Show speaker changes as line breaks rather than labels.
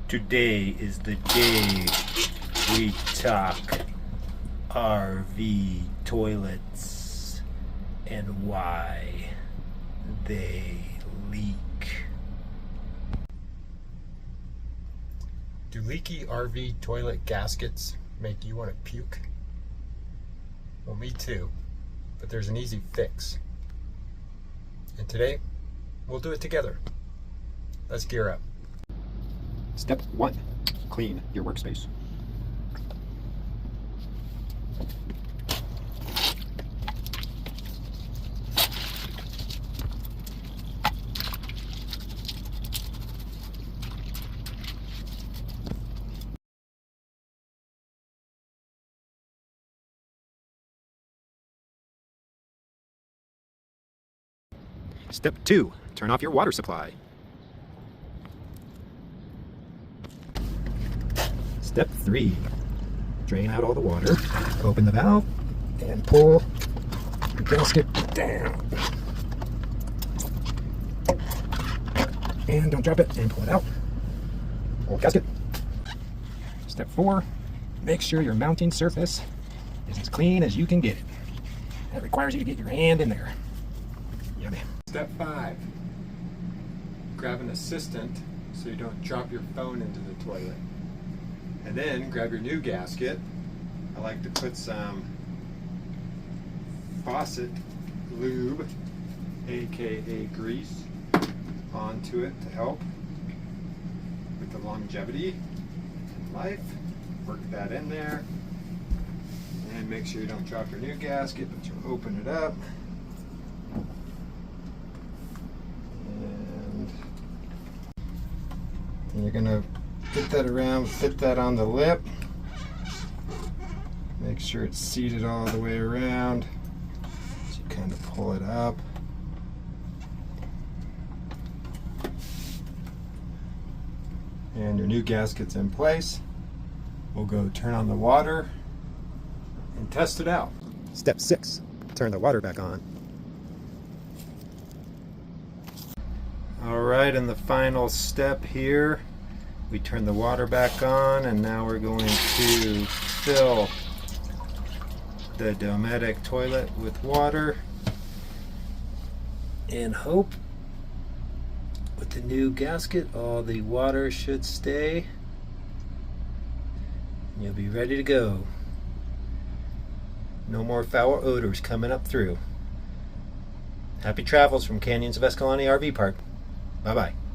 Today is the day we talk RV toilets and why they leak.
Do leaky RV toilet gaskets make you want to puke? Well, me too, but there's an easy fix. And today, we'll do it together. Let's gear up.
Step 1. Clean your workspace. Step 2. Turn off your water supply. Step 3. Drain out all the water. Open the valve and pull the gasket down. And don't drop it, and pull it out. Pull the gasket. Step 4. Make sure your mounting surface is as clean as you can get it. That requires you to get your hand in there. Yummy.
Step 5. Grab an assistant so you don't drop your phone into the toilet. And then grab your new gasket. I like to put some faucet lube, aka grease, onto it to help with the longevity in life. Work that in there. And make sure you don't drop your new gasket, but you open it up. And you're going to get that around, fit that on the lip. Make sure it's seated all the way around. So you kind of pull it up. And your new gasket's in place. We'll go turn on the water and test it out.
Step 6. Turn the water back on.
Alright, and the final step here, we turn the water back on, and now we're going to fill the Dometic toilet with water and hope with the new gasket all the water should stay and you'll be ready to go. No more foul odors coming up through. Happy travels from Canyons of Escalante RV Park. Bye-bye.